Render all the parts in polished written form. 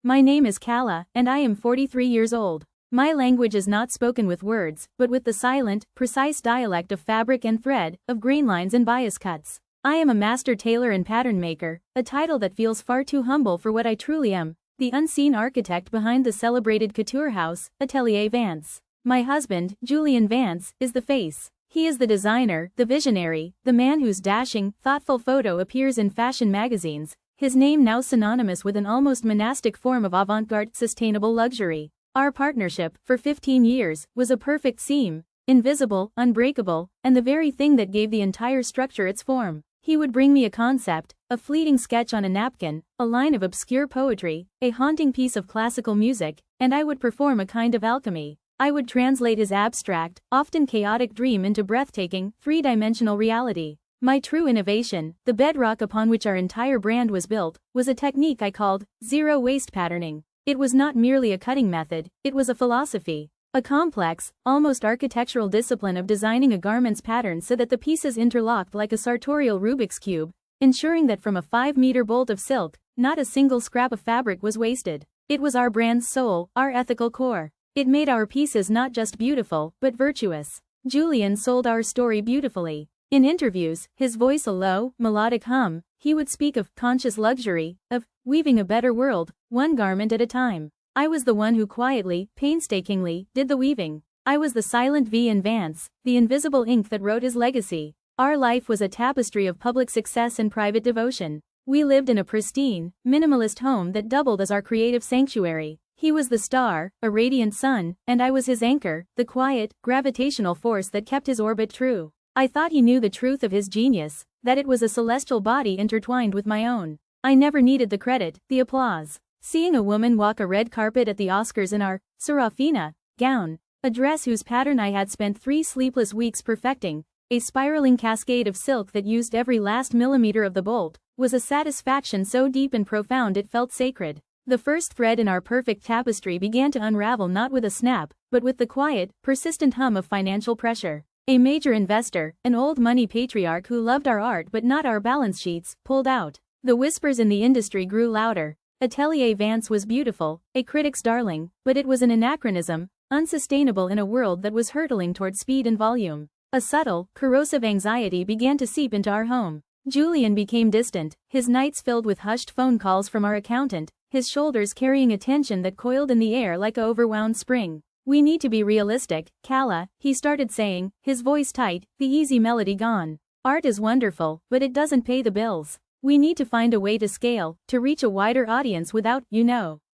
My name is Kala, and I am 43 years old. My language is not spoken with words, but with the silent, precise dialect of fabric and thread, of grain lines and bias cuts. I am a master tailor and pattern maker, a title that feels far too humble for what I truly am, the unseen architect behind the celebrated couture house, Atelier Vance. My husband, Julian Vance, is the face. He is the designer, the visionary, the man whose dashing, thoughtful photo appears in fashion magazines, his name now synonymous with an almost monastic form of avant-garde sustainable luxury. Our partnership, for 15 years, was a perfect seam, invisible, unbreakable, and the very thing that gave the entire structure its form. He would bring me a concept, a fleeting sketch on a napkin, a line of obscure poetry, a haunting piece of classical music, and I would perform a kind of alchemy. I would translate his abstract, often chaotic dream into breathtaking, three-dimensional reality. My true innovation, the bedrock upon which our entire brand was built, was a technique I called zero-waste patterning. It was not merely a cutting method, it was a philosophy. A complex, almost architectural discipline of designing a garment's pattern so that the pieces interlocked like a sartorial Rubik's Cube, ensuring that from a 5-meter bolt of silk, not a single scrap of fabric was wasted. It was our brand's soul, our ethical core. It made our pieces not just beautiful, but virtuous. Julian sold our story beautifully. In interviews, his voice a low, melodic hum, he would speak of conscious luxury, of weaving a better world, one garment at a time. I was the one who quietly, painstakingly, did the weaving. I was the silent V in Vance, the invisible ink that wrote his legacy. Our life was a tapestry of public success and private devotion. We lived in a pristine, minimalist home that doubled as our creative sanctuary. He was the star, a radiant sun, and I was his anchor, the quiet, gravitational force that kept his orbit true. I thought he knew the truth of his genius, that it was a celestial body intertwined with my own. I never needed the credit, the applause. Seeing a woman walk a red carpet at the Oscars in our Serafina gown, a dress whose pattern I had spent 3 sleepless weeks perfecting, a spiraling cascade of silk that used every last millimeter of the bolt, was a satisfaction so deep and profound it felt sacred. The first thread in our perfect tapestry began to unravel not with a snap, but with the quiet, persistent hum of financial pressure. A major investor, an old money patriarch who loved our art but not our balance sheets, pulled out. The whispers in the industry grew louder. Atelier Vance was beautiful, a critic's darling, but it was an anachronism, unsustainable in a world that was hurtling toward speed and volume. A subtle, corrosive anxiety began to seep into our home. Julian became distant, his nights filled with hushed phone calls from our accountant, his shoulders carrying a tension that coiled in the air like a overwound spring. "We need to be realistic, Kala," he started saying, his voice tight, the easy melody gone. "Art is wonderful, but it doesn't pay the bills. We need to find a way to scale, to reach a wider audience without,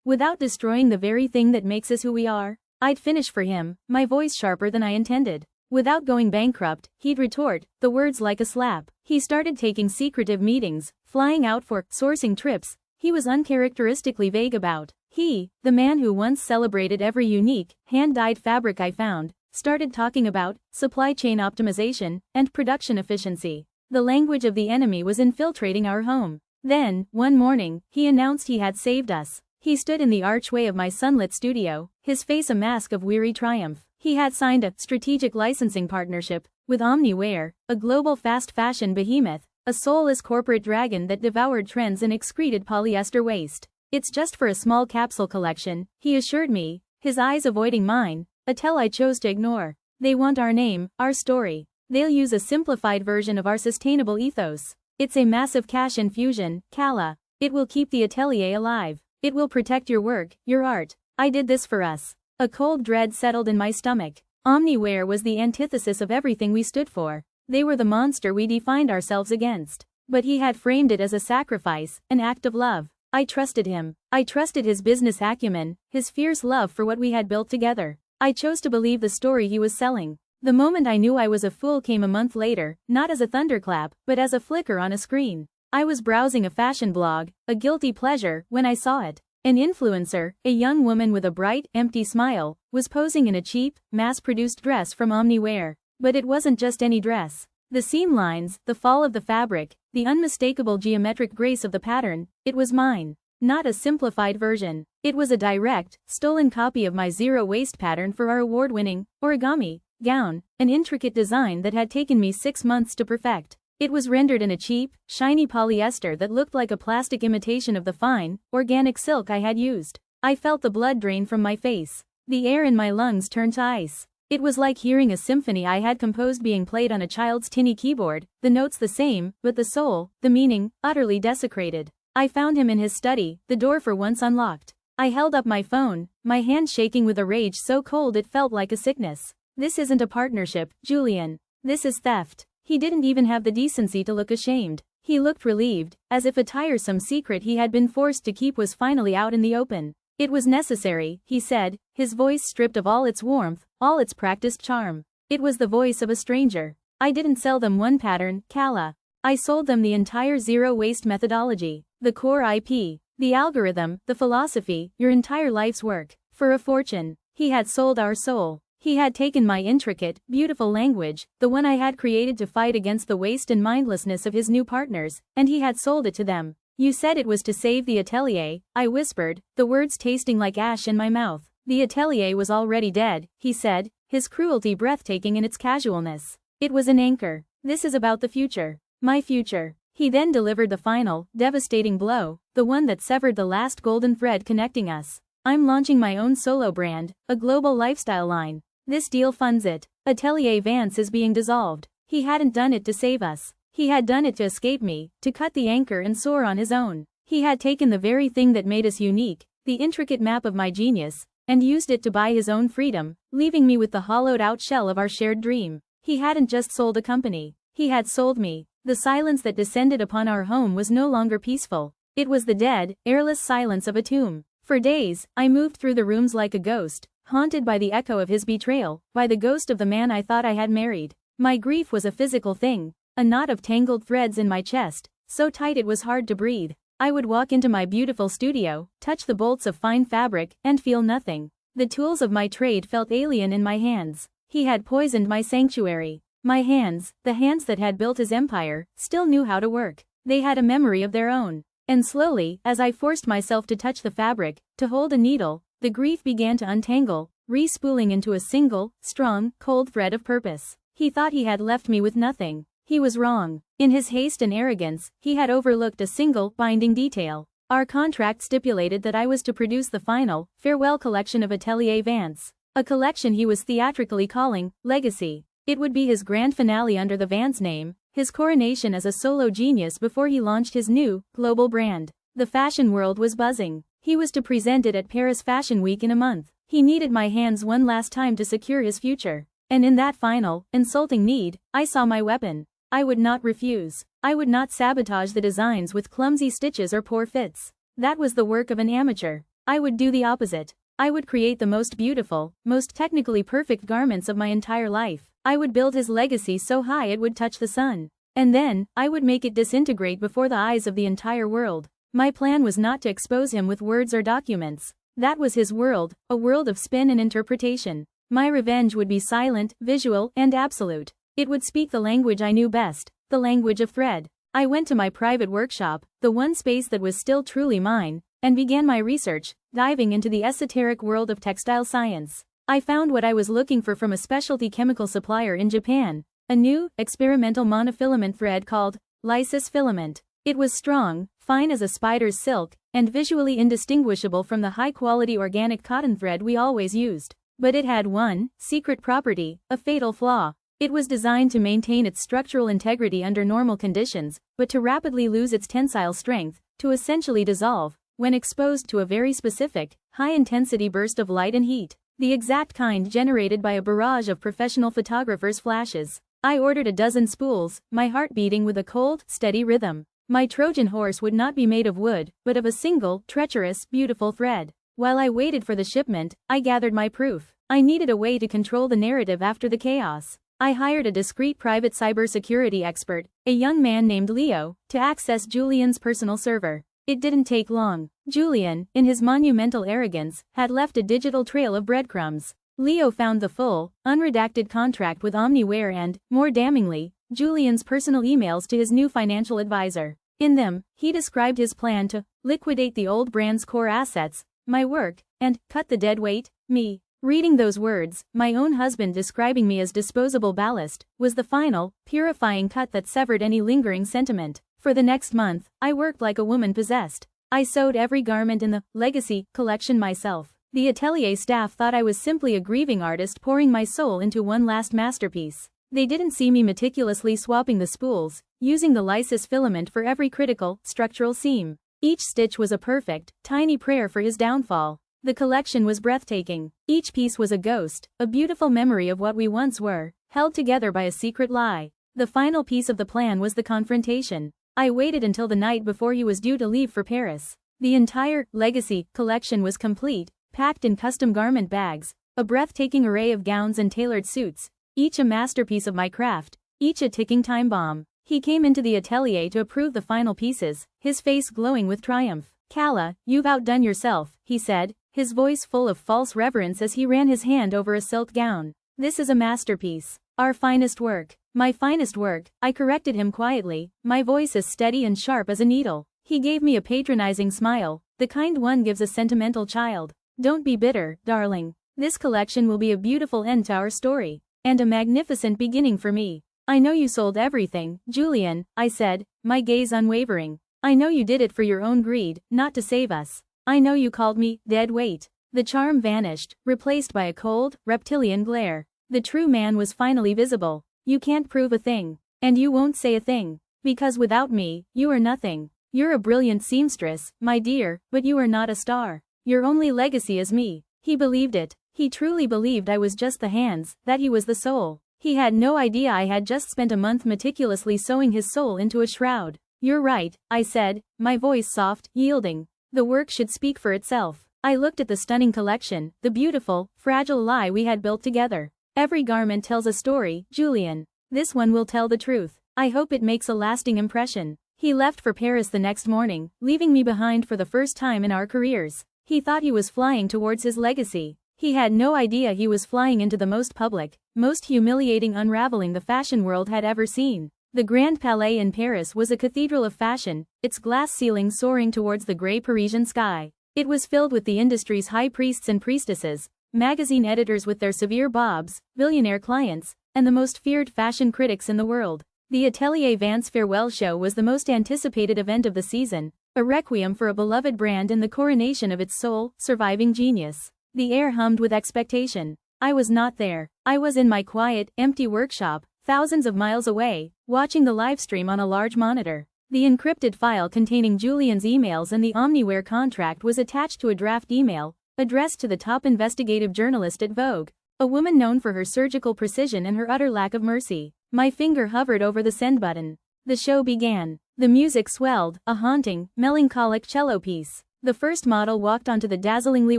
without destroying the very thing that makes us who we are." I'd finish for him, my voice sharper than I intended. "Without going bankrupt," he'd retort, the words like a slap. He started taking secretive meetings, flying out for sourcing trips he was uncharacteristically vague about. He, the man who once celebrated every unique, hand-dyed fabric I found, started talking about supply chain optimization and production efficiency. The language of the enemy was infiltrating our home. Then, one morning, he announced he had saved us. He stood in the archway of my sunlit studio, his face a mask of weary triumph. He had signed a strategic licensing partnership with Omniwear, a global fast fashion behemoth, a soulless corporate dragon that devoured trends and excreted polyester waste. "It's just for a small capsule collection," he assured me, his eyes avoiding mine, a tell I chose to ignore. "They want our name, our story. They'll use a simplified version of our sustainable ethos. It's a massive cash infusion, Kala. It will keep the atelier alive. It will protect your work, your art. I did this for us." A cold dread settled in my stomach. Omniwear was the antithesis of everything we stood for. They were the monster we defined ourselves against. But he had framed it as a sacrifice, an act of love. I trusted him. I trusted his business acumen, his fierce love for what we had built together. I chose to believe the story he was selling. The moment I knew I was a fool came a month later, not as a thunderclap, but as a flicker on a screen. I was browsing a fashion blog, a guilty pleasure, when I saw it. An influencer, a young woman with a bright, empty smile, was posing in a cheap, mass-produced dress from Omniwear. But it wasn't just any dress. The seam lines, the fall of the fabric, the unmistakable geometric grace of the pattern, it was mine. Not a simplified version. It was a direct, stolen copy of my zero-waste pattern for our award-winning origami gown, an intricate design that had taken me 6 months to perfect. It was rendered in a cheap, shiny polyester that looked like a plastic imitation of the fine, organic silk I had used. I felt the blood drain from my face. The air in my lungs turned to ice. It was like hearing a symphony I had composed being played on a child's tinny keyboard, the notes the same, but the soul, the meaning, utterly desecrated. I found him in his study, the door for once unlocked. I held up my phone, my hand shaking with a rage so cold it felt like a sickness. This isn't a partnership, Julian. This is theft. He didn't even have the decency to look ashamed. He looked relieved, as if a tiresome secret he had been forced to keep was finally out in the open. It was necessary, he said, his voice stripped of all its warmth, all its practiced charm. It was the voice of a stranger. I didn't sell them one pattern, Kala. I sold them the entire zero-waste methodology, the core IP, the algorithm, the philosophy, your entire life's work, for a fortune. He had sold our soul. He had taken my intricate, beautiful language, the one I had created to fight against the waste and mindlessness of his new partners, and he had sold it to them. You said it was to save the atelier, I whispered, the words tasting like ash in my mouth. The atelier was already dead, he said, his cruelty breathtaking in its casualness. It was an anchor. This is about the future. My future. He then delivered the final, devastating blow, the one that severed the last golden thread connecting us. I'm launching my own solo brand, a global lifestyle line. This deal funds it. Atelier Vance is being dissolved. He hadn't done it to save us. He had done it to escape me, to cut the anchor and soar on his own. He had taken the very thing that made us unique, the intricate map of my genius, and used it to buy his own freedom, leaving me with the hollowed-out shell of our shared dream. He hadn't just sold a company. He had sold me. The silence that descended upon our home was no longer peaceful. It was the dead, airless silence of a tomb. For days, I moved through the rooms like a ghost, haunted by the echo of his betrayal, by the ghost of the man I thought I had married. My grief was a physical thing, a knot of tangled threads in my chest, so tight it was hard to breathe. I would walk into my beautiful studio, touch the bolts of fine fabric, and feel nothing. The tools of my trade felt alien in my hands. He had poisoned my sanctuary. My hands, the hands that had built his empire, still knew how to work. They had a memory of their own. And slowly, as I forced myself to touch the fabric, to hold a needle, the grief began to untangle, re-spooling into a single, strong, cold thread of purpose. He thought he had left me with nothing. He was wrong. In his haste and arrogance, he had overlooked a single, binding detail. Our contract stipulated that I was to produce the final, farewell collection of Atelier Vance. A collection he was theatrically calling, Legacy. It would be his grand finale under the Vance name, his coronation as a solo genius before he launched his new, global brand. The fashion world was buzzing. He was to present it at Paris Fashion Week in a month. He needed my hands one last time to secure his future. And in that final, insulting need, I saw my weapon. I would not refuse. I would not sabotage the designs with clumsy stitches or poor fits. That was the work of an amateur. I would do the opposite. I would create the most beautiful, most technically perfect garments of my entire life. I would build his legacy so high it would touch the sun. And then, I would make it disintegrate before the eyes of the entire world. My plan was not to expose him with words or documents. That was his world, a world of spin and interpretation. My revenge would be silent, visual, and absolute. It would speak the language I knew best, the language of thread. I went to my private workshop, the one space that was still truly mine, and began my research, diving into the esoteric world of textile science. I found what I was looking for from a specialty chemical supplier in Japan, a new, experimental monofilament thread called lysis filament. It was strong, fine as a spider's silk, and visually indistinguishable from the high-quality organic cotton thread we always used. But it had one secret property, a fatal flaw. It was designed to maintain its structural integrity under normal conditions, but to rapidly lose its tensile strength, to essentially dissolve, when exposed to a very specific, high-intensity burst of light and heat, the exact kind generated by a barrage of professional photographers' flashes. I ordered a dozen spools, my heart beating with a cold, steady rhythm. My Trojan horse would not be made of wood, but of a single, treacherous, beautiful thread. While I waited for the shipment, I gathered my proof. I needed a way to control the narrative after the chaos. I hired a discreet private cybersecurity expert, a young man named Leo, to access Julian's personal server. It didn't take long. Julian, in his monumental arrogance, had left a digital trail of breadcrumbs. Leo found the full, unredacted contract with Omniware and, more damningly, Julian's personal emails to his new financial advisor. In them, he described his plan to liquidate the old brand's core assets, my work, and cut the dead weight, me. Reading those words, my own husband describing me as disposable ballast, was the final, purifying cut that severed any lingering sentiment. For the next month, I worked like a woman possessed. I sewed every garment in the Legacy collection myself. The atelier staff thought I was simply a grieving artist pouring my soul into one last masterpiece. They didn't see me meticulously swapping the spools, using the lysis filament for every critical, structural seam. Each stitch was a perfect, tiny prayer for his downfall. The collection was breathtaking. Each piece was a ghost, a beautiful memory of what we once were, held together by a secret lie. The final piece of the plan was the confrontation. I waited until the night before he was due to leave for Paris. The entire Legacy collection was complete, packed in custom garment bags, a breathtaking array of gowns and tailored suits, each a masterpiece of my craft, each a ticking time bomb. He came into the atelier to approve the final pieces, his face glowing with triumph. "Calla, you've outdone yourself," he said, his voice full of false reverence as he ran his hand over a silk gown. "This is a masterpiece. Our finest work." "My finest work," I corrected him quietly, my voice as steady and sharp as a needle. He gave me a patronizing smile, the kind one gives a sentimental child. "Don't be bitter, darling. This collection will be a beautiful end to our story. And a magnificent beginning for me." "I know you sold everything, Julian," I said, my gaze unwavering. "I know you did it for your own greed, not to save us. I know you called me dead weight." The charm vanished, replaced by a cold, reptilian glare. The true man was finally visible. "You can't prove a thing. And you won't say a thing. Because without me, you are nothing. You're a brilliant seamstress, my dear, but you are not a star. Your only legacy is me." He believed it. He truly believed I was just the hands, that he was the soul. He had no idea I had just spent a month meticulously sewing his soul into a shroud. "You're right," I said, my voice soft, yielding. "The work should speak for itself." I looked at the stunning collection, the beautiful, fragile lie we had built together. "Every garment tells a story, Julian. This one will tell the truth. I hope it makes a lasting impression." He left for Paris the next morning, leaving me behind for the first time in our careers. He thought he was flying towards his legacy. He had no idea he was flying into the most public, most humiliating unraveling the fashion world had ever seen. The Grand Palais in Paris was a cathedral of fashion, its glass ceiling soaring towards the grey Parisian sky. It was filled with the industry's high priests and priestesses, magazine editors with their severe bobs, billionaire clients, and the most feared fashion critics in the world. The Atelier Vance farewell show was the most anticipated event of the season, a requiem for a beloved brand and the coronation of its sole, surviving genius. The air hummed with expectation. I was not there. I was in my quiet, empty workshop, thousands of miles away, watching the livestream on a large monitor. The encrypted file containing Julian's emails and the Omniware contract was attached to a draft email, addressed to the top investigative journalist at Vogue, a woman known for her surgical precision and her utter lack of mercy. My finger hovered over the send button. The show began. The music swelled, a haunting, melancholic cello piece. The first model walked onto the dazzlingly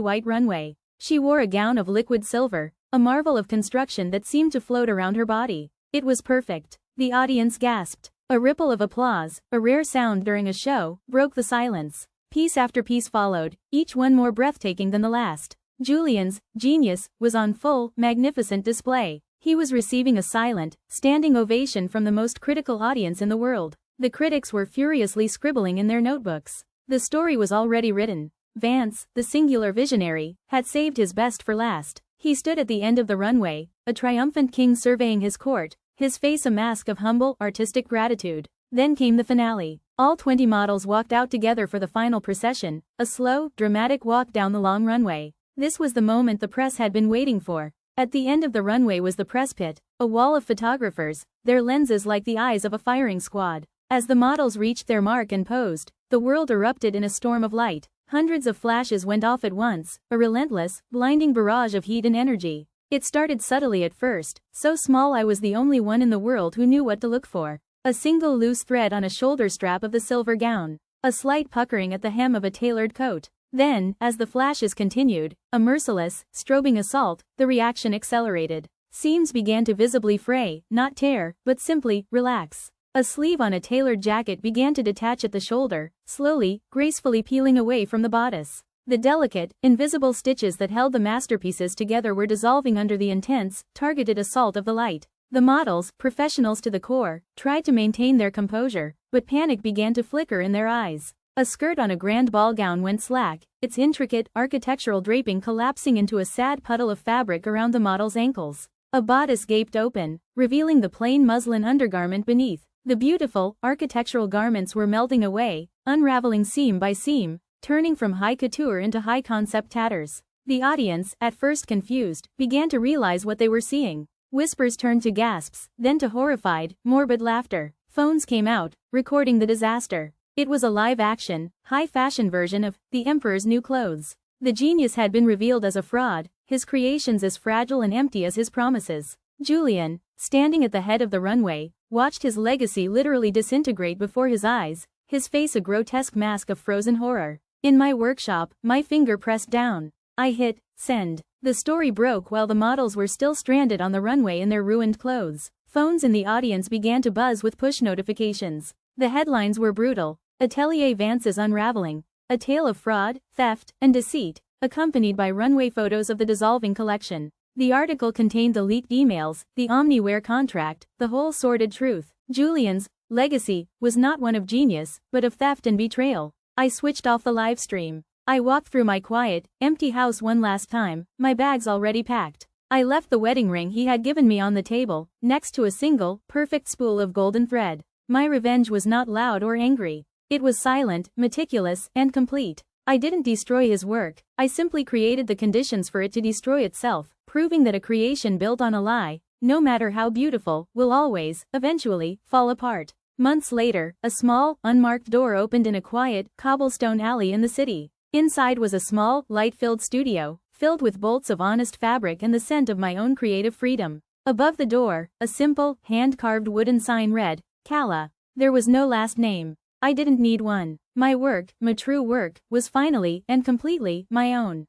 white runway. She wore a gown of liquid silver, a marvel of construction that seemed to float around her body. It was perfect. The audience gasped. A ripple of applause, a rare sound during a show, broke the silence. Piece after piece followed, each one more breathtaking than the last. Julian's genius was on full, magnificent display. He was receiving a silent, standing ovation from the most critical audience in the world. The critics were furiously scribbling in their notebooks. The story was already written. Vance, the singular visionary, had saved his best for last. He stood at the end of the runway, a triumphant king surveying his court, his face a mask of humble, artistic gratitude. Then came the finale. All 20 models walked out together for the final procession, a slow, dramatic walk down the long runway. This was the moment the press had been waiting for. At the end of the runway was the press pit, a wall of photographers, their lenses like the eyes of a firing squad. As the models reached their mark and posed, the world erupted in a storm of light. Hundreds of flashes went off at once, a relentless, blinding barrage of heat and energy. It started subtly at first, so small I was the only one in the world who knew what to look for. A single loose thread on a shoulder strap of the silver gown. A slight puckering at the hem of a tailored coat. Then, as the flashes continued, a merciless, strobing assault, the reaction accelerated. Seams began to visibly fray, not tear, but simply relax. A sleeve on a tailored jacket began to detach at the shoulder, slowly, gracefully peeling away from the bodice. The delicate, invisible stitches that held the masterpieces together were dissolving under the intense, targeted assault of the light. The models, professionals to the core, tried to maintain their composure, but panic began to flicker in their eyes. A skirt on a grand ball gown went slack, its intricate, architectural draping collapsing into a sad puddle of fabric around the model's ankles. A bodice gaped open, revealing the plain muslin undergarment beneath. The beautiful, architectural garments were melting away, unraveling seam by seam, turning from high couture into high-concept tatters. The audience, at first confused, began to realize what they were seeing. Whispers turned to gasps, then to horrified, morbid laughter. Phones came out, recording the disaster. It was a live-action, high-fashion version of The Emperor's New Clothes. The genius had been revealed as a fraud, his creations as fragile and empty as his promises. Julian, standing at the head of the runway, watched his legacy literally disintegrate before his eyes, his face a grotesque mask of frozen horror. In my workshop, my finger pressed down. I hit send. The story broke while the models were still stranded on the runway in their ruined clothes. Phones in the audience began to buzz with push notifications. The headlines were brutal. Atelier Vance's Unraveling, a tale of fraud, theft, and deceit, accompanied by runway photos of the dissolving collection. The article contained the leaked emails, the Omniware contract, the whole sordid truth. Julian's legacy was not one of genius, but of theft and betrayal. I switched off the live stream. I walked through my quiet, empty house one last time, my bags already packed. I left the wedding ring he had given me on the table, next to a single, perfect spool of golden thread. My revenge was not loud or angry. It was silent, meticulous, and complete. I didn't destroy his work, I simply created the conditions for it to destroy itself, proving that a creation built on a lie, no matter how beautiful, will always, eventually, fall apart. Months later, a small, unmarked door opened in a quiet, cobblestone alley in the city. Inside was a small, light-filled studio, filled with bolts of honest fabric and the scent of my own creative freedom. Above the door, a simple, hand-carved wooden sign read, Kala. There was no last name. I didn't need one. My work, my true work, was finally and completely my own.